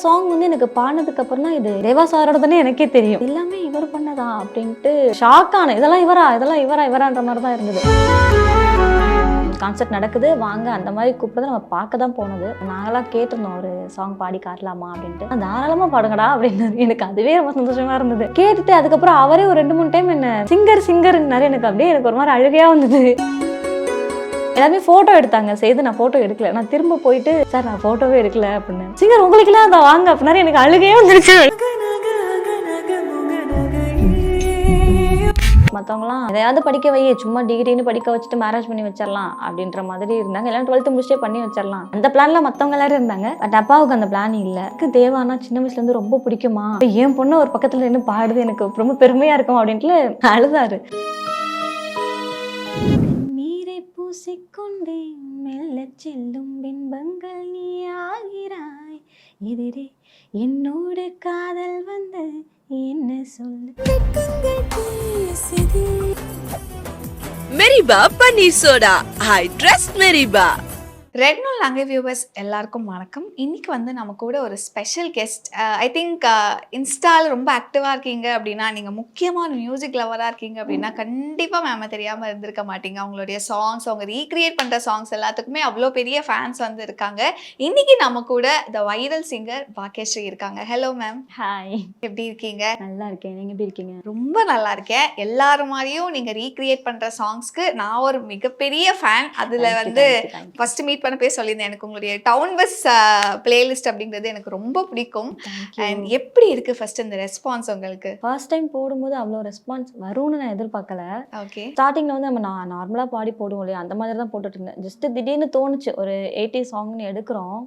Song வந்து எனக்கு பாடினதுக்கு அப்புறம் தான் இது தேவா சாரோடதுன்னு எனக்கே தெரியும். எல்லாமே இவர் பண்ணதா அப்படின்ட்டு ஷாக் ஆனேன். இதெல்லாம் இவரான்ற மாதிரி தான் இருந்தது. கான்சர்ட் நடக்குது வாங்க அந்த மாதிரி கூப்பிட்டு நம்ம பார்க்க தான் போனது. நாங்களாம் கேட்டிருந்தோம் ஒரு சாங் பாடி காட்டலாமா அப்படின்ட்டு. தாராளமாக பாடுங்கடா அப்படின்னு. எனக்கு அதுவே ரொம்ப சந்தோஷமா இருந்தது. கேட்டுட்டு அதுக்கப்புறம் அவரே ஒரு 2-3 டைம் என்ன சிங்கர்னாரு. எனக்கு அப்படியே எனக்கு ஒரு மாதிரி அழுகையா வந்தது. எல்லாமே ஃபோட்டோ எடுத்தாங்க. செய்து நான் ஃபோட்டோ எடுக்கல. நான் திரும்ப போயிட்டு சார் நான் ஃபோட்டோவே எடுக்கல அப்படின்னு. சிங்கர் உங்களுக்குலாம் அதை வாங்க அப்படின்னாரு. எனக்கு அழுகையே வந்துருச்சு. மற்றவங்களாம் எதையாவது படிக்க வையே, சும்மா டிகிரின்னு படிக்க வச்சுட்டு மேரேஜ் பண்ணி வச்சிடலாம் அப்படின்ற மாதிரி இருந்தாங்க. எல்லாம் 12th முடிச்சே பண்ணி வச்சிடலாம் அந்த பிளான்ல மற்றவங்க எல்லாரும் இருந்தாங்க. பட் அப்பாவுக்கு அந்த பிளான் இல்லை. தேவானா சின்ன வயசுல இருந்து ரொம்ப பிடிக்குமா, என் பொண்ணு ஒரு பக்கத்துல நின்று பாடுது, எனக்கு ரொம்ப பெருமையா இருக்கும் அப்படின்ட்டு அழுதாரு. பூசிக்கொண்டே மெல்ல செல்லும் பின்பங்கள் நீ ஆகிறாய், எதிரே என்னோடு காதல் வந்து என்ன சொல்லு. மெரிபா பன்னீர் சோடா, ஐ ட்ரஸ்ட் மெரிபா. ரெட் நூல் நாங்கள் வியூவர்ஸ் எல்லாருக்கும் வணக்கம். இன்றைக்கி வந்து நம்ம கூட ஒரு ஸ்பெஷல் கெஸ்ட். ஐ திங்க் இன்ஸ்டாவில் ரொம்ப ஆக்டிவாக இருக்கீங்க அப்படின்னா, நீங்கள் முக்கியமான மியூசிக் லவராக இருக்கீங்க அப்படின்னா கண்டிப்பாக மேம தெரியாமல் இருந்திருக்க மாட்டீங்க. அவங்களுடைய சாங்ஸ், அவங்க ரீக்ரியேட் பண்ணுற சாங்ஸ் எல்லாத்துக்குமே அவ்வளோ பெரிய ஃபேன்ஸ் வந்து இருக்காங்க. இன்றைக்கி நம்ம கூட த வைரல் சிங்கர் பாக்கியஸ்ரீ இருக்காங்க. Hello ma'am. ஹாய், எப்படி இருக்கீங்க? நல்லா இருக்கேன். நீங்கள் எப்படி இருக்கீங்க? ரொம்ப நல்லா இருக்கேன். எல்லாரும் மாதிரியும் நீங்கள் ரீக்ரியேட் பண்ணுற சாங்ஸ்க்கு நான் ஒரு மிகப்பெரிய ஃபேன். அதில் வந்து ஃபஸ்ட்டு மீட் பண்ண பேர் சொல்லியிருந்தேன். எனக்கு உங்களுடைய டவுன் பஸ் பிளேலிஸ்ட் அப்படிங்கிறது எனக்கு ரொம்ப பிடிக்கும். அண்ட் எப்படி இருக்கு ஃபர்ஸ்ட் இந்த ரெஸ்பான்ஸ் உங்களுக்கு? ஃபர்ஸ்ட் டைம் போடும்போது அவ்வளோ ரெஸ்பான்ஸ் வரும்னு நான் எதிர்பார்க்கல. ஓகே. ஸ்டார்டிங்கில் வந்து நம்ம நார்மலாக பாடி போடுவோம் இல்லையா, அந்த மாதிரி தான் போட்டுட்டு இருந்தேன். ஜஸ்ட் திடீர்னு தோணுச்சு ஒரு 80 சாங்னு எடுக்கிறோம்.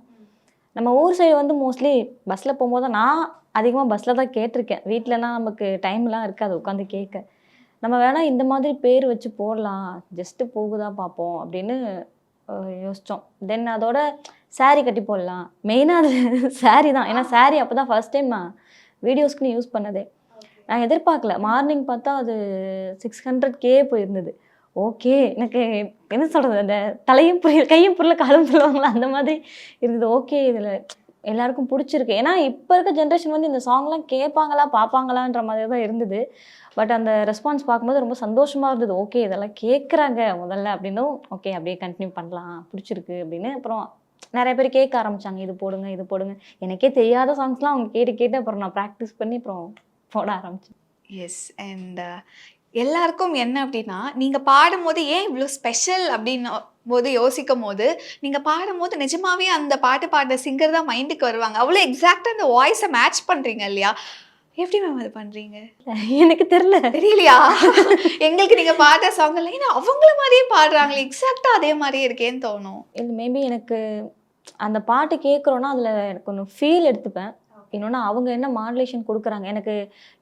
நம்ம ஊர் சைடு வந்து மோஸ்ட்லி பஸ்ஸில் போகும்போது நான் அதிகமாக பஸ்ஸில் தான் கேட்டிருக்கேன். வீட்டிலலாம் நமக்கு டைம்லாம் இருக்காது உட்காந்து கேட்க. நம்ம வேணால் இந்த மாதிரி பேர் வச்சு போடலாம், ஜஸ்ட்டு போகுதா பார்ப்போம் அப்படின்னு யோசித்தோம். தென் அதோட சாரீ கட்டி போடலாம். மெயினாக அது சாரீ தான். ஏன்னா சாரீ அப்போ தான் ஃபர்ஸ்ட் டைம் நான் வீடியோஸ்க்குன்னு யூஸ் பண்ணதே. நான் எதிர்பார்க்கல. மார்னிங் பார்த்தா அது 600K போயிருந்தது. ஓகே, எனக்கு என்ன சொல்கிறது, அந்த தலையும் புரியல கையும் புரியல காலும் சொல்லுவாங்களா அந்த மாதிரி இருந்தது. ஓகே, இதில் எல்லாருக்கும் பிடிச்சிருக்கு. ஏன்னா இப்போ இருக்க ஜென்ரேஷன் வந்து இந்த சாங்லாம் கேட்பாங்களா பார்ப்பாங்களான்ற மாதிரி தான் இருந்தது. பட் அந்த ரெஸ்பான்ஸ் பார்க்கும்போது ரொம்ப சந்தோஷமாக இருந்தது. ஓகே, இதெல்லாம் கேட்குறாங்க முதல்ல அப்படின்னும். ஓகே, அப்படியே கண்டினியூ பண்ணலாம், பிடிச்சிருக்கு அப்படின்னு. அப்புறம் நிறைய பேர் கேட்க ஆரம்பித்தாங்க, இது போடுங்க இது போடுங்க. எனக்கே தெரியாத சாங்ஸ்லாம் அவங்க கேட்டு அப்புறம் நான் ப்ராக்டிஸ் பண்ணி அப்புறம் போட ஆரம்பித்தேன். எஸ். அண்ட் எல்லாருக்கும் என்ன அப்படின்னா, நீங்கள் பாடும்போது ஏன் இவ்வளோ ஸ்பெஷல் அப்படின்னும் போது யோசிக்கும் போது, நீங்கள் பாடும்போது நிஜமாவே அந்த பாட்டு பாடுற சிங்கர் தான் மைண்டுக்கு வருவாங்க. அவ்வளோ எக்ஸாக்டாக அந்த வாய்ஸை மேட்ச் பண்ணுறீங்க இல்லையா? எப்படி மேம் அது பண்ணுறீங்க? எனக்கு தெரியலையா? எங்களுக்கு நீங்கள் பாடுற சாங் இல்லை, ஏன்னா அவங்கள மாதிரியே பாடுறாங்களே, எக்ஸாக்டாக அதே மாதிரியே இருக்கேன்னு தோணும். இல்லை, மேபி எனக்கு அந்த பாட்டு கேட்குறோன்னா அதில் எனக்கு ஒன்று ஃபீல் எடுத்துப்பேன். இன்னொன்று அவங்க என்ன மாடுலேஷன் கொடுக்குறாங்க, எனக்கு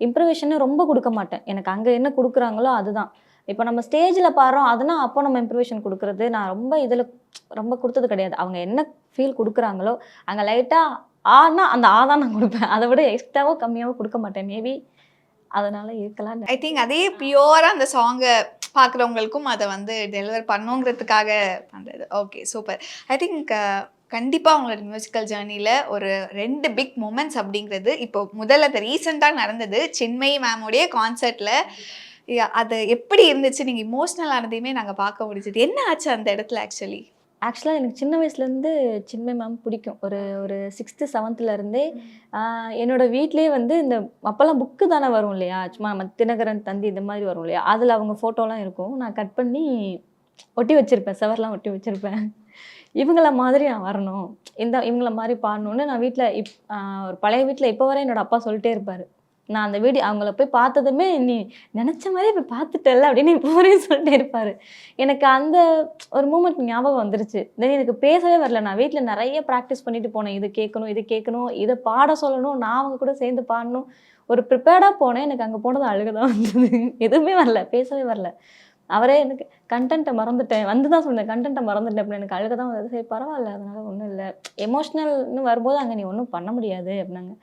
இம்ப்ரூவேஷன் ரொம்ப கொடுக்க மாட்டேன். எனக்கு அங்கே என்ன கொடுக்குறாங்களோ அதுதான். இப்போ நம்ம ஸ்டேஜில் பாடுறோம் அதுனா அப்போ நம்ம இம்ப்ரூவேஷன் கொடுக்குறது நான் ரொம்ப இதில் ரொம்ப கொடுத்தது கிடையாது. அவங்க என்ன ஃபீல் கொடுக்குறாங்களோ அங்கே லைட்டாக ஆனா அந்த தான் நான் கொடுப்பேன். அதை விட எக்ஸ்ட்ராவோ கம்மியாவோ கொடுக்க மாட்டேன். மேபி அதனால இருக்கலாம். ஐ திங்க் அதே பியூராக அந்த சாங்கை பார்க்குறவங்களுக்கும் அதை வந்து டெலிவர் பண்ணுங்கிறதுக்காக பண்ணுறது. Okay, super. ஐ திங்க் கண்டிப்பாக உங்களோட மியூசிக்கல் ஜேர்னியில் ஒரு 2 பிக் மூமெண்ட்ஸ் அப்படிங்கிறது இப்போ முதல்ல அது ரீசெண்டாக நடந்தது சின்மயி மேமோடைய கான்சர்ட்டில். அது எப்படி இருந்துச்சு? நீங்கள் இமோஷ்னல் ஆனதையுமே நாங்கள் பார்க்க முடிஞ்சது. என்ன ஆச்சு அந்த இடத்துல? ஆக்சுவலாக எனக்கு சின்ன வயசுலேருந்து சின்மயி மேம் பிடிக்கும். ஒரு 6th 7thலேருந்தே என்னோடய வீட்லேயே வந்து இந்த அப்போல்லாம் புக்கு தானே வரும் இல்லையா, சும்மா நம்ம தினகரன் தந்தி இந்த மாதிரி வரும் இல்லையா, அதில் அவங்க ஃபோட்டோலாம் இருக்கும். நான் கட் பண்ணி ஒட்டி வச்சுருப்பேன், செவர்லாம் ஒட்டி வச்சுருப்பேன். இவங்கள மாதிரி நான் வரணும், இவங்கள மாதிரி பாடணுன்னு நான் வீட்டில் ஒரு பழைய வீட்டில் இப்போ வரை என்னோடய அப்பா சொல்லிட்டே இருப்பார். நான் அந்த வீடியோ அவங்கள போய் பார்த்ததுமே நீ நினச்ச மாதிரியே போய் பார்த்துட்டல அப்படின்னு இப்போ வரையும் சொல்லிட்டே இருப்பார். எனக்கு அந்த ஒரு மூமெண்ட் ஞாபகம் வந்துருச்சு. தென் எனக்கு பேசவே வரல. நான் வீட்டில் நிறைய ப்ராக்டிஸ் பண்ணிட்டு போனேன். இது கேட்கணும், இதை பாட சொல்லணும், நான் அவங்க கூட சேர்ந்து பாடணும். ஒரு ப்ரிப்பேர்டாக போனேன். எனக்கு அங்கே போனது அழுக தான் வந்தது. எதுவுமே வரல, பேசவே வரல. அவரே எனக்கு கண்டென்ட்டை மறந்துட்டேன் வந்து தான் சொன்னேன், கண்டென்ட்டை மறந்துட்டேன் அப்படின்னு. எனக்கு அழுக தான் வந்தது. சரி பரவாயில்ல, அதனால ஒன்றும் இல்லை, எமோஷ்னல்னு வரும்போது அங்கே நீ ஒன்றும் பண்ண முடியாது அப்படின்னாங்க.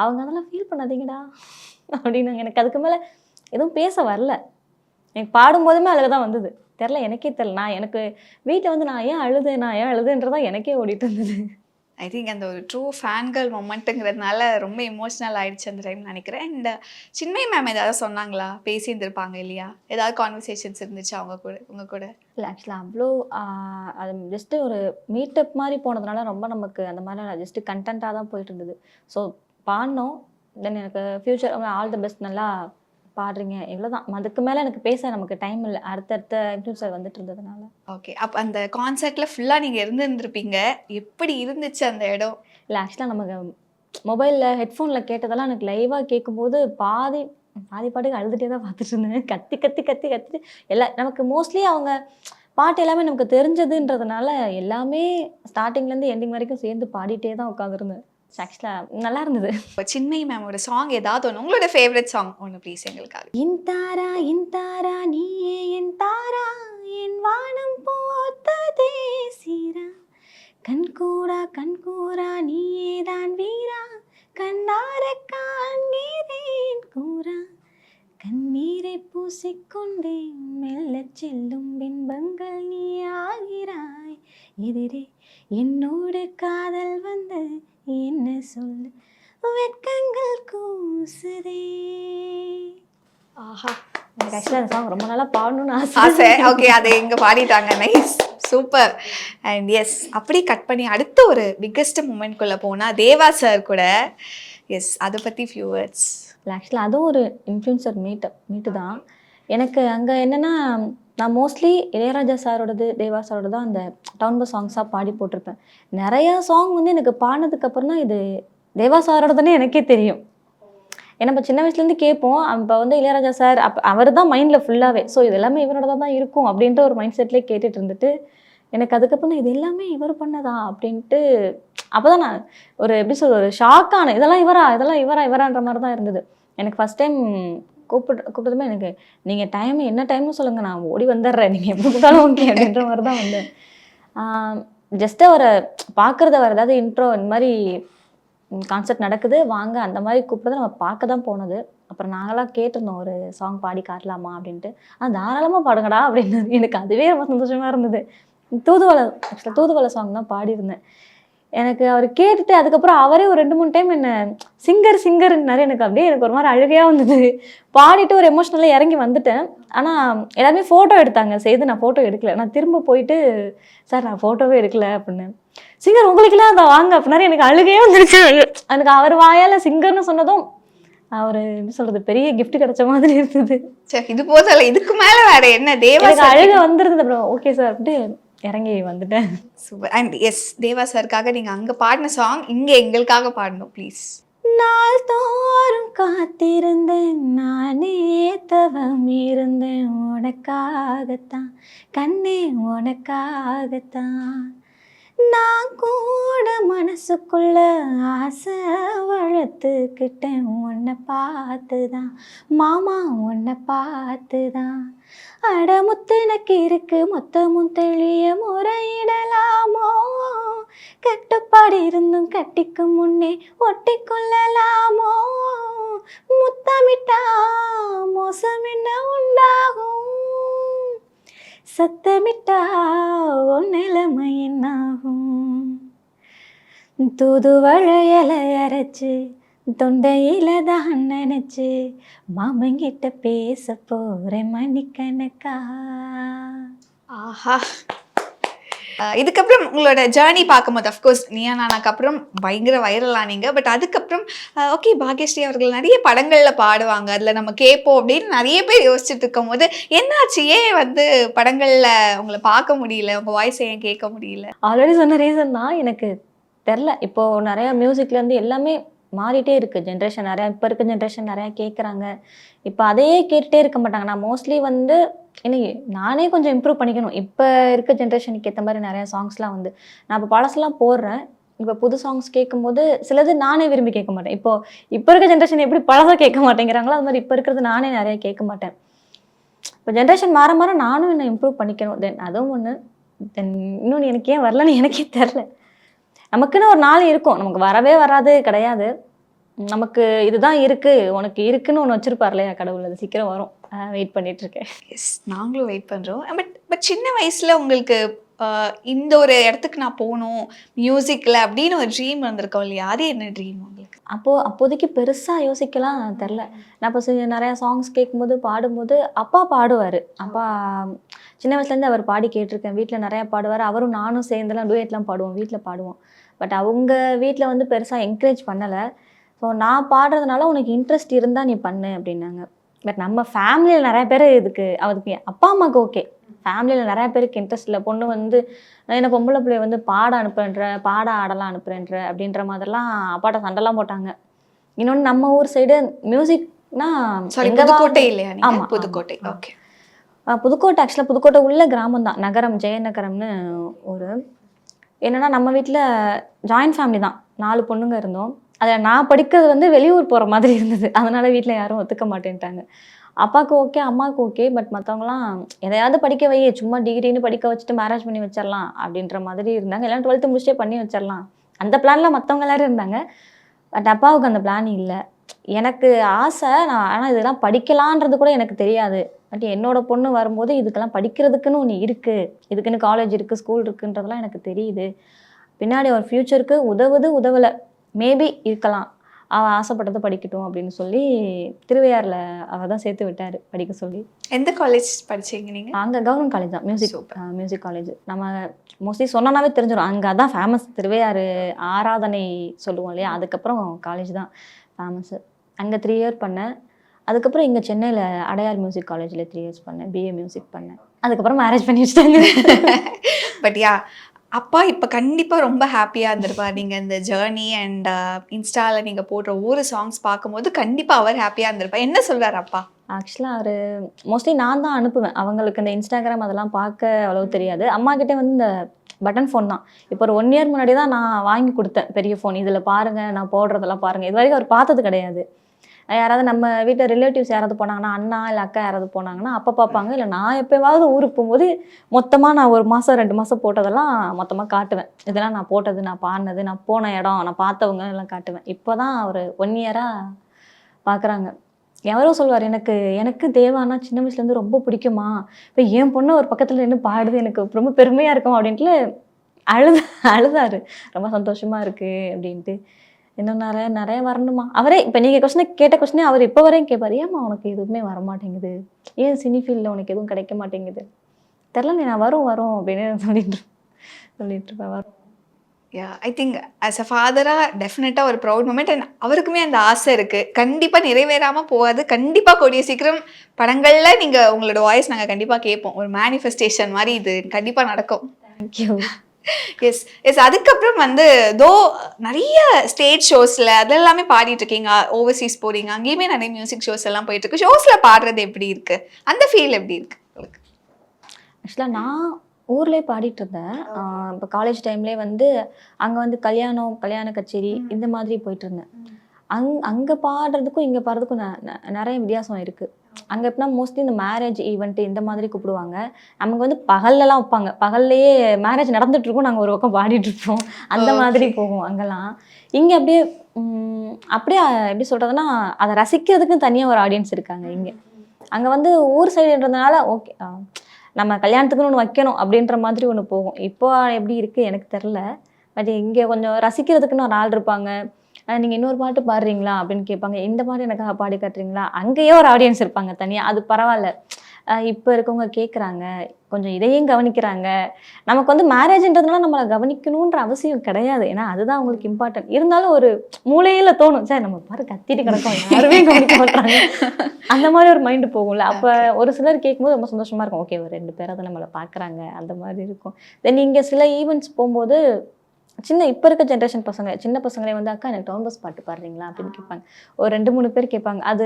அவங்க அதெல்லாம் ஃபீல் பண்ணாதீங்கடா அப்படின்னாங்க. எனக்கு அதுக்கு மேலே எதுவும் பேச வரல. எனக்கு பாடும்போதுமே அழுக தான் வந்தது. எனக்கே தெரில. எனக்கு வீட்டில் வந்து நான் ஏன் அழுதுன்றதான் எனக்கே ஓடிட்டு இருந்தது. ஐ திங்க் அந்த ஒரு ட்ரூ ஃபேன்கள் மொமெண்ட்டுங்கிறதுனால ரொம்ப எமோஷ்னல் ஆயிடுச்சு அந்த டைம் நினைக்கிறேன். அண்ட் சின்மயி மேம் ஏதாவது சொன்னாங்களா? பேசியிருந்திருப்பாங்க இல்லையா? ஏதாவது கான்வர்சேஷன்ஸ் இருந்துச்சு அவங்க கூட உங்க கூட? இல்லை ஆக்சுவலாக அவ்வளோ அது ஜஸ்ட்டு ஒரு மீட்டப் மாதிரி போனதுனால ரொம்ப நமக்கு அந்த மாதிரி ஜஸ்ட்டு கண்டென்ட்டாக தான் போயிட்டு இருந்தது. ஸோ பாடினோம். தென் எனக்கு ஃப்யூச்சர் ஆல் தி பெஸ்ட், நல்லா பாடுறீங்க, இவ்வளோதான். அதுக்கு மேலே எனக்கு பேச நமக்கு டைம் இல்லை, அடுத்தடுத்த இன்ஃப்ளூன்சர் வந்துட்டு இருந்ததுனால. ஓகே. அப்போ அந்த கான்சர்ட்டில் ஃபுல்லாக நீங்கள் இருந்திருப்பீங்க. எப்படி இருந்துச்சு அந்த இடம்? இல்லை ஆக்சுவலாக நமக்கு மொபைலில் ஹெட்ஃபோனில் கேட்டதெல்லாம் எனக்கு லைவாக கேட்கும்போது பாதி பாட்டுக்கு அழுதுகிட்டே தான் பார்த்துட்டு இருந்தேன். கத்தி கத்தி கத்தி கத்திட்டு எல்லாம் நமக்கு மோஸ்ட்லி அவங்க பாட்டு எல்லாமே நமக்கு தெரிஞ்சதுன்றதுனால எல்லாமே ஸ்டார்டிங்லேருந்து எண்டிங் வரைக்கும் சேர்ந்து பாடிட்டே தான் உட்காந்துருந்தேன். ஆக்சுவலாக நல்லா இருந்தது. இப்போ சின்மயி மேமோட சாங் ஏதாவது ஒன்று, உங்களோட ஃபேவரட் சாங் ஒன்று ப்ளீஸ் எங்களுக்காக. இன் தாரா நீயே என் தாரா, என் வானம் போத்ததே சீரா, கண்கூரா நீயே தான் வீரா, கண்ணார காண்கிறேன் கூரா, கண்ணீரை பூசிக்கொண்டே மெல்ல செல்லும் பின்பங்கள் நீ ஆகிறாய், எதிரே என்னோடு காதல் வந்து என்ன சொல்லு, வெட்கங்கள் கூசுதே. ஆஹா, எனக்கு ஆக்சுவலாக அந்த சாங் ரொம்ப நாளாக பாடணும்னு ஆசை. ஓகே, அதை இங்கே பாடிட்டாங்க. Nice, super. அண்ட் எஸ், அப்படி கட் பண்ணி அடுத்த ஒரு பிக்கெஸ்ட் மூமெண்ட்குள்ளே போனால் தேவா சார் கூட. எஸ், அதை பற்றி ஃபியூ வேர்ட்ஸ். இல்லை ஆக்சுவலாக அதுவும் ஒரு இன்ஃப்ளூன்சர் மீட்டு தான். எனக்கு அங்கே என்னென்னா, நான் மோஸ்ட்லி இளையராஜா சாரோடது, தேவா சாரோட தான் அந்த டவுன் பஸ் சாங்ஸாக பாடி போட்டிருப்பேன். நிறையா சாங் வந்து எனக்கு பாடினதுக்கப்புறம் தான் இது தேவா சாரோடதுன்னு எனக்கே தெரியும். ஏன்னா நம்ம சின்ன வயசுலேருந்து கேட்போம். அப்போ வந்து இளையராஜா சார் அவர் தான் மைண்டில் ஃபுல்லாகவே, ஸோ இது எல்லாமே இவரோட தான் இருக்கும் அப்படின்ட்டு ஒரு மைண்ட் செட்லேயே கேட்டுட்டு இருந்துட்டு, எனக்கு அதுக்கப்புறம் இது எல்லாமே இவர் பண்ணதா அப்படின்ட்டு அப்போ தான் நான் ஒரு எப்படி சொல்ற ஒரு ஷாக்கான, இதெல்லாம் இவரான்ற மாதிரி தான் இருந்தது. எனக்கு ஃபஸ்ட் டைம் கூப்பிட்டதுமே எனக்கு நீங்கள் என்ன டைம்னு சொல்லுங்கள், நான் ஓடி வந்துடுறேன், நீங்கள் எப்படி கூப்பிட்டாலும் ஓகே அப்படின்ற மாதிரி தான் வந்தேன். ஜஸ்ட்டு அவரை பார்க்குறத வேறு ஏதாவது இன்ட்ரோ இந்த மாதிரி கான்சர்ட் நடக்குது வாங்க அந்த மாதிரி கூப்பிட்றத நம்ம பார்க்க தான் போனது. அப்புறம் நாங்களாம் கேட்டிருந்தோம் ஒரு சாங் பாடி காட்டலாமா அப்படின்ட்டு. தாராளமாக பாடுங்கடா அப்படின்னு. எனக்கு அதுவே ரொம்ப சந்தோஷமாக இருந்தது. தூதுவளை சாங் தான் பாடியிருந்தேன். எனக்கு அவர் கேட்டுட்டு அதுக்கப்புறம் அவரே ஒரு 2-3 டைம் என்ன சிங்கர்னாரு. எனக்கு அப்படியே எனக்கு ஒரு மாதிரி அழுகையாக வந்தது. பாடிட்டு ஒரு எமோஷ்னலாக இறங்கி வந்துட்டேன். ஆனால் எல்லாருமே ஃபோட்டோ எடுத்தாங்க. நான் ஃபோட்டோ எடுக்கல. நான் திரும்ப போயிட்டு சார் நான் ஃபோட்டோவே எடுக்கல அப்படின்னு. சிங்கர் உங்களுக்குலாம் அதை வாங்க அப்படின்னாரு. எனக்கு அழுகையே வந்துருச்சு. எனக்கு அவர் வாயால் சிங்கர்னு சொன்னதும் அவர் எப்படி சொல்றது, பெரிய கிஃப்ட் கிடைச்ச மாதிரி இருந்தது. சரி, இது போதல, இதுக்கு மேலே வேற என்ன? தேவா அழுக வந்துருந்தது. அப்புறம் ஓகே சார் அப்படின்ட்டு இறங்கி வந்துட்டேன். சூப்பர். அண்ட் எஸ், தேவா சாருக்காக நீங்கள் அங்கே பாடின சாங் இங்கே எங்களுக்காக பாடணும் ப்ளீஸ். நாள் தோறும் காத்திருந்தேன், நானே தவம் இருந்தேன், உனக்காகத்தான் கண்ணே உனக்காகத்தான். நான் கூட மனசுக்குள்ள ஆசை வளர்த்துக்கிட்டேன், உன்னை பார்த்துதான் மாமா, உன்னை பார்த்துதான். அடமுத்து எனக்கு இருக்கு மொத்தமும் தெளிய முறையிடலாமோ, கட்டுப்பாடு இருந்தும் கட்டிக்கும் முன்னே ஒட்டி கொள்ளலாமோ, முத்தமிட்டா மோசம் என்ன உண்டாகும், சத்தமிட்டா உன் நிலைமை என்னாகும். தூதுவளை இலை அரைச்சு தொண்டையில தான் நினைச்சு மாமங்கிட்ட பேச போறேன் மணிக்கணக்கா. ஆஹா, இதுக்கப்புறம் உங்களோட ஜேர்னி பார்க்கும்போது அஃப்கோர்ஸ் நீயா நானாக்கு அப்புறம் பயங்கர வைரல் ஆனீங்க. பட் அதுக்கப்புறம் ஓகே, பாக்யஸ்ரீ அவர்கள் நிறைய படங்களில் பாடுவாங்க, அதில் நம்ம கேட்போம் அப்படின்னு நிறைய பேர் யோசிச்சுட்டு இருக்கும் போது என்னாச்சு, ஏன் வந்து படங்களில் உங்களை பார்க்க முடியல, உங்கள் வாய்ஸ் ஏன் கேட்க முடியல? ஆல்ரெடி சொன்ன ரீசன் தான் எனக்கு தெரில. இப்போது நிறையா மியூசிக்லேருந்து எல்லாமே மாறிட்டே இருக்குது. ஜென்ரேஷன் நிறையா, இப்போ இருக்க ஜென்ரேஷன் நிறையா கேட்குறாங்க. இப்போ அதையே கேட்டுகிட்டே இருக்க மாட்டாங்க. நான் மோஸ்ட்லி வந்து நானே கொஞ்சம் இம்ப்ரூவ் பண்ணிக்கணும். இப்போ இருக்க ஜென்ரேஷனுக்கு ஏற்ற மாதிரி நிறையா சாங்ஸ்லாம் வந்து நான் இப்போ பழசெல்லாம் போடுறேன். இப்போ புது சாங்ஸ் கேட்கும்போது சிலது நானே விரும்பி கேட்க மாட்டேன். இப்போ இருக்க ஜென்ரேஷன் எப்படி பழசாக கேட்க மாட்டேங்கிறாங்களோ அது மாதிரி இப்போ இருக்கிறது நானே நிறையா கேட்க மாட்டேன். இப்போ ஜென்ரேஷன் மாற மாற நானும் என்னை இம்ப்ரூவ் பண்ணிக்கணும். தென் அதுவும் ஒன்று. தென் இன்னொன்று எனக்கு ஏன் வரலன்னு எனக்கே தெரில. நமக்குன்னு ஒரு நாள் இருக்கும், நமக்கு வரவே வராது கிடையாது. நமக்கு இதுதான் இருக்குது, உனக்கு இருக்குன்னு ஒன்று வச்சுருப்பார் இல்லையா கடவுள், அது சீக்கிரம் வரும். வெயிட் பண்ணிகிட்ருக்கேன். எஸ், நாங்களும் வெயிட் பண்ணுறோம். பட் சின்ன வயசில் உங்களுக்கு இந்த ஒரு இடத்துக்கு நான் போகணும் மியூசிக்கில் அப்படின்னு ஒரு ட்ரீம் வந்திருக்கோம் இல்லையா, அது என்ன ட்ரீம் உங்களுக்கு? அப்போதைக்கு பெருசாக யோசிக்கலாம் தெரில. நான் இப்போ நிறையா சாங்ஸ் கேட்கும்போது பாடும்போது அப்பா பாடுவார். அப்பா சின்ன வயசுலேருந்து அவர் பாடி கேட்டிருக்கேன். வீட்டில் நிறையா பாடுவார். அவரும் நானும் சேர்ந்துலாம் டூயட்லாம் பாடுவோம், வீட்டில் பாடுவோம். பட் அவங்க வீட்டில் வந்து பெருசாக என்கரேஜ் பண்ணலை. ஸோ நான் பாடுறதுனால உனக்கு இன்ட்ரெஸ்ட் இருந்தால் நீ பண்ணு அப்படின்னாங்க. பட் நம்ம ஃபேமிலியில் நிறைய பேர் அதுக்கு அப்பா அம்மாவுக்கு ஓகே. ஃபேமிலியில் நிறைய பேருக்கு இன்ட்ரெஸ்ட் இல்லை. பொண்ணு வந்து என்ன பொம்பளை பிள்ளைய வந்து பாட அனுப்புறேன்ற, பாட ஆடலாம் அனுப்புறேன்ற அப்படின்ற மாதிரிலாம் அப்பாட்ட சண்டைலாம் போட்டாங்க. இன்னொன்று நம்ம ஊர் சைடு மியூசிக்னா புதுக்கோட்டை இல்லையா? ஆமாம், புதுக்கோட்டை. ஓகே. புதுக்கோட்டை ஆக்சுவலாக புதுக்கோட்டை உள்ள கிராமம் தான், நகரம் ஜெயநகரம்னு ஒரு. என்னென்னா நம்ம வீட்டில் ஜாயின்ட் ஃபேமிலி தான், 4 பொண்ணுங்க இருந்தோம். அதில் நான் படிக்கிறது வந்து வெளியூர் போகிற மாதிரி இருந்தது. அதனால் வீட்டில் யாரும் ஒத்துக்க மாட்டேன்ட்டாங்க. அப்பாவுக்கு ஓகே, அம்மாவுக்கு ஓகே. பட் மற்றவங்களாம் எதையாவது படிக்க வை, சும்மா டிகிரின்னு படிக்க வச்சுட்டு மேரேஜ் பண்ணி வச்சிடலாம் அப்படின்ற மாதிரி இருந்தாங்க. எல்லாம் 12th முடிச்சே பண்ணி வச்சிடலாம் அந்த பிளானில் மற்றவங்க எல்லோரும் இருந்தாங்க. பட் அப்பாவுக்கு அந்த பிளான் இல்லை. எனக்கு ஆசை, ஆனால் இதெல்லாம் படிக்கலான்றது கூட எனக்கு தெரியாது. பட் என்னோட பொண்ணு வரும்போது இதுக்கெல்லாம் படிக்கிறதுக்குன்னு ஒன்று இருக்குது, இதுக்குன்னு காலேஜ் இருக்குது, ஸ்கூல் இருக்குன்றதெல்லாம் எனக்கு தெரியுது. பின்னாடி ஒரு ஃப்யூச்சருக்கு உதவலை, மேபி இருக்கலாம், அவள் ஆசைப்பட்டதை படிக்கட்டும் அப்படின்னு சொல்லி திருவையாறில் அவள் தான் சேர்த்து விட்டார் படிக்க சொல்லி. எந்த காலேஜ் படிச்சீங்க நீங்கள்? அங்கே கவர்மெண்ட் காலேஜ் தான், மியூசிக் காலேஜ். நம்ம மோஸ்ட்லி சொன்னனாவே தெரிஞ்சிடும், அங்கே தான் ஃபேமஸ். திருவையாறு ஆராதனை சொல்லுவோம் இல்லையா, அதுக்கப்புறம் காலேஜ் தான் ஃபேமஸ்ஸு. அங்கே 3 இயர் பண்ணேன். அதுக்கப்புறம் இங்கே சென்னையில் அடையார் மியூசிக் காலேஜில் 3 இயர்ஸ் பண்ணேன், பிஏ மியூசிக் பண்ணேன். அதுக்கப்புறம் மேரேஜ் பண்ணி வச்சுட்டாங்க. பட் யா, அப்பா இப்போ கண்டிப்பாக ரொம்ப ஹாப்பியாக இருந்திருப்பார். நீங்கள் இந்த ஜேர்னி அண்ட் இன்ஸ்டாவில் நீங்கள் போடுற ஒவ்வொரு சாங்ஸ் பார்க்கும்போது கண்டிப்பாக அவர் ஹாப்பியாக இருந்திருப்பார். என்ன சொல்கிறார் அப்பா? ஆக்சுவலாக அவர் மோஸ்ட்லி நான் தான் அனுப்புவேன். அவங்களுக்கு இந்த இன்ஸ்டாகிராம் அதெல்லாம் பார்க்க அவ்வளவு தெரியாது. அம்மாக்கிட்டே வந்து இந்த பட்டன் ஃபோன் தான். இப்போ ஒரு 1 இயர் முன்னாடி தான் நான் வாங்கி கொடுத்தேன் பெரிய ஃபோன். இதில் பாருங்கள், நான் போடுறதெல்லாம் பாருங்கள். இது வரைக்கும் அவர் பார்த்தது கிடையாது. யாராவது நம்ம வீட்டில் ரிலேட்டிவ்ஸ் யாராவது போனாங்கன்னா, அண்ணா இல்லை அக்கா யாராவது போனாங்கன்னா அப்போ பார்ப்பாங்க. இல்லை நான் எப்போவாவது ஊருக்கு போகும்போது மொத்தமாக நான் 1 மாதம் 2 மாதம் போட்டதெல்லாம் மொத்தமாக காட்டுவேன். இதெல்லாம் நான் போட்டது, நான் பாடினது, நான் போன இடம், நான் பார்த்தவங்க எல்லாம் காட்டுவேன். இப்போ தான் ஒரு 1 இயராக பார்க்குறாங்க. எவரோ சொல்வார், எனக்கு தேவானா சின்ன வயசுலேருந்து ரொம்ப பிடிக்குமா, இப்போ என் பொண்ணு ஒரு பக்கத்தில் நின்று பாடுது, எனக்கு ரொம்ப பெருமையாக இருக்கும் அப்படின்ட்டு அழுதாரு. ரொம்ப சந்தோஷமாக இருக்குது அப்படின்ட்டு. இன்னும் நிறைய வரணுமா. அவரே இப்போ நீங்கள் கேட்ட கொஸ்டினே அவர் இப்போ வரையும் கேட்பார், ஏம்மா உனக்கு எதுவுமே வரமாட்டேங்குது, ஏன் சினி ஃபீல்டில் உனக்கு எதுவும் கிடைக்க மாட்டேங்குது, தெரில நீ நான் வரும் அப்படின்னு சொல்லிட்டு இருப்பேன். வரும். ஐ திங்க் ஆஸ் அ ஃபாதராக டெஃபினட்டாக ஒரு ப்ரௌட் மூமெண்ட். அண்ட் அவருக்குமே அந்த ஆசை இருக்குது, கண்டிப்பாக நிறைவேறாமல் போகாது. கண்டிப்பாக கூடிய சீக்கிரம் படங்களில் நீங்கள் உங்களோட வாய்ஸ் நாங்கள் கண்டிப்பாக கேட்போம். ஒரு மேனிஃபெஸ்டேஷன் மாதிரி இது கண்டிப்பாக நடக்கும். தேங்க்யூ. எஸ். அதுக்கப்புறம் வந்து நிறைய ஸ்டேஜ் ஷோஸில் அதெல்லாமே பாடிட்டு இருக்கீங்க, ஓவர்சீஸ் போகிறீங்க, அங்கேயுமே நிறைய மியூசிக் ஷோஸ் எல்லாம் போயிட்டு இருக்கு. ஷோஸில் பாடுறது எப்படி இருக்கு, அந்த ஃபீல் எப்படி இருக்கு உங்களுக்கு? ஆக்சுவலாக நான் ஊர்லேயே பாடிட்டு இருந்தேன். இப்போ காலேஜ் டைம்லேயே வந்து அங்கே வந்து கல்யாண கச்சேரி இந்த மாதிரி போயிட்டு இருந்தேன். அங்கே பாடுறதுக்கும் இங்கே பாடுறதுக்கும் நிறைய வித்தியாசம் இருக்குது. அங்கே எப்படின்னா மோஸ்ட்லி இந்த மேரேஜ் ஈவெண்ட்டு இந்த மாதிரி கூப்பிடுவாங்க. நமக்கு வந்து பகல்லலாம் வைப்பாங்க, பகல்லையே மேரேஜ் நடந்துகிட்ருக்கோம், நாங்கள் ஒரு பக்கம் பாடிட்டுருப்போம், அந்த மாதிரி போகும் அங்கெல்லாம். இங்கே அப்படியே எப்படி சொல்கிறதுனா அதை ரசிக்கிறதுக்குன்னு தனியாக ஒரு ஆடியன்ஸ் இருக்காங்க இங்கே. அங்கே வந்து ஊர் சைடுன்றதுனால ஓகே, நம்ம கல்யாணத்துக்குன்னு ஒன்று வைக்கணும் அப்படின்ற மாதிரி ஒன்று போகும். இப்போ எப்படி இருக்குது எனக்கு தெரில. பட் இங்கே கொஞ்சம் ரசிக்கிறதுக்குன்னு ஒரு ஆள் இருப்பாங்க. நீங்கள் இன்னொரு பாட்டு பாடுறீங்களா அப்படின்னு கேட்பாங்க, இந்த பாட்டு எனக்காக பாடி காட்டுறீங்களா, அங்கேயே ஒரு ஆடியன்ஸ் இருப்பாங்க தனியாக. அது பரவாயில்ல, இப்போ இருக்கவங்க கேட்குறாங்க, கொஞ்சம் இதையும் கவனிக்கிறாங்க. நமக்கு வந்து மேரேஜ்ன்றதுனால நம்மளை கவனிக்கணுன்ற அவசியம் கிடையாது, ஏன்னா அதுதான் அவங்களுக்கு இம்பார்ட்டன்ட். இருந்தாலும் ஒரு மூலையில் தோணும், சார் நம்ம பாரு கத்திட்டு கிடக்கோம், யாருமே கவனிக்க மாட்டாங்க, அந்த மாதிரி ஒரு மைண்டு போகும்ல. அப்போ ஒரு சிலர் கேட்கும்போது ரொம்ப சந்தோஷமாக இருக்கும். ஓகே, ஒரு 2 பேரை தான் நம்மளை பார்க்குறாங்க, அந்த மாதிரி இருக்கும். தென் இங்கே சில ஈவெண்ட்ஸ் போகும்போது இப்போ இருக்க ஜென்ரேஷன் பசங்க, சின்ன பசங்களே வந்து அக்கா எனக்கு டவுன் பஸ் பாட்டு பாடுறீங்களா அப்படின்னு கேட்பாங்க. ஒரு 2-3 பேர் கேட்பாங்க. அது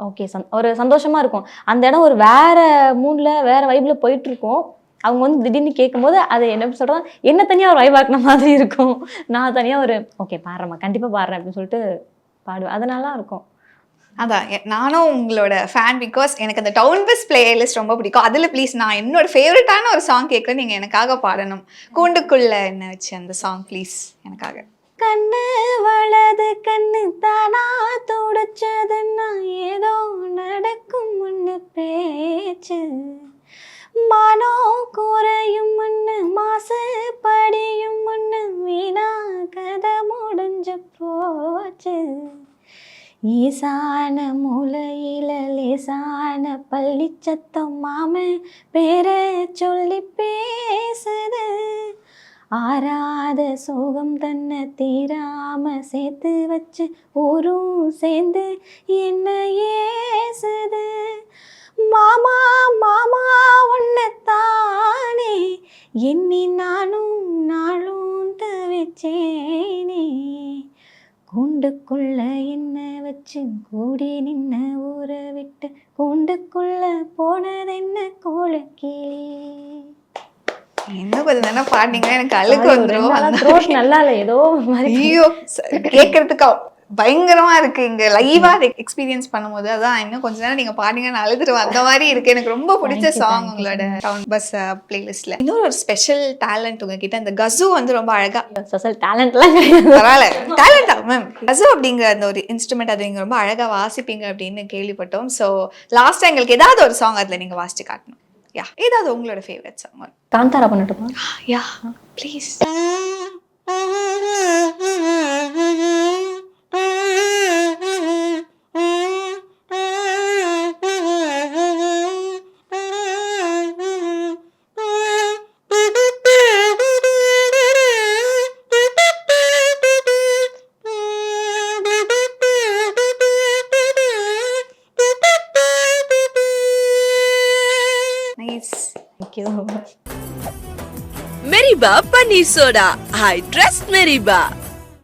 ஓகே, ஒரு சந்தோஷமாக இருக்கும். அந்த இடம் ஒரு வேறு மூடில் வேறு வைப்பில் போயிட்டுருக்கோம். அவங்க வந்து திடீர்னு கேட்கும்போது அது என்ன சொல்கிறதா, என்ன தனியாக ஒரு வைபாக்கின மாதிரி இருக்கும். நான் தனியாக ஒரு ஓகே பாடுறேம்மா, கண்டிப்பாக பாடுறேன் அப்படின்னு சொல்லிட்டு பாடுவேன். அது நல்லா இருக்கும். அதான் நானும் உங்களோட ஃபேன், பிகாஸ் எனக்கு அந்த டவுன் பஸ் பிளேலிஸ்ட் ரொம்ப பிடிக்கும். அதில் ப்ளீஸ் நான் என்னோட ஃபேவரட்டான ஒரு சாங் கேட்குறேன், நீங்கள் எனக்காக பாடணும். கூண்டுக்குள்ள என்ன வச்சு அந்த சாங் ப்ளீஸ் எனக்காக. கண்ணு வலது கண்ணு தானா துடைச்சதுன்னா ஏதோ நடக்கும் முன்னு பேச்சு, மனோ குறையும் முன்னு ஈசான மூலையில லேசான பள்ளி சத்தம் மாமன் பேரை சொல்லி பேசுது. ஆறாத சோகம் தன்னை தீராம சேர்த்து வச்சு ஊரும் சேர்ந்து என்ன ஏசுது. மாமா மாமா உன்னைத்தானே எண்ணி நானும் நாளும் தவிச்சேனே. கூண்டுக்குள்ள என்ன வச்சு கூடி நின்ன ஊரை விட்டு கூண்டுக்குள்ள போனதென்ன கோலக்கிளி. இன்னும் கொஞ்சம் தானே பாடினீங்கன்னா எனக்கு அழுக்கு வந்துடும். த்ரோட் நல்லா இல்லை ஏதோ மாதிரி. ஐயோ கேட்கறதுக்கு பயங்கரமா இருக்கு. இங்க லைவா எக்ஸ்பீரியன்ஸ் பண்ணும்போது அதான் இன்னும் கொஞ்ச நேரம் நீங்க பாடிங்கன்னு அழுதுருவேன். அந்த மாதிரி இருக்கு. எனக்கு ரொம்ப பிடிச்ச சாங் உங்களோட டவுன் பஸ் பிளேலிஸ்ட்ல. இன்னொரு ஒரு ஸ்பெஷல் டேலண்ட் உங்ககிட்ட, இந்த கசு வந்து ரொம்ப அழகா. ஸ்பெஷல் டேலண்ட்லாம் கிடையாது. பரவாயில்ல, டேலண்டா மேம். கசு அப்படிங்கிற அந்த ஒரு இன்ஸ்ட்ருமெண்ட் அதை நீங்க ரொம்ப அழகா வாசிப்பீங்க அப்படின்னு கேள்விப்பட்டோம். ஸோ லாஸ்டா எங்களுக்கு ஏதாவது ஒரு சாங் அதுல நீங்க வாசிச்சு காட்டணும். யா, ஏதாவது உங்களோட ஃபேவரட் சாங்? காந்தாரா பண்ணட்டுமா? Yeah please. Thank you so much. Meriba Paneer Soda. I trust Meriba.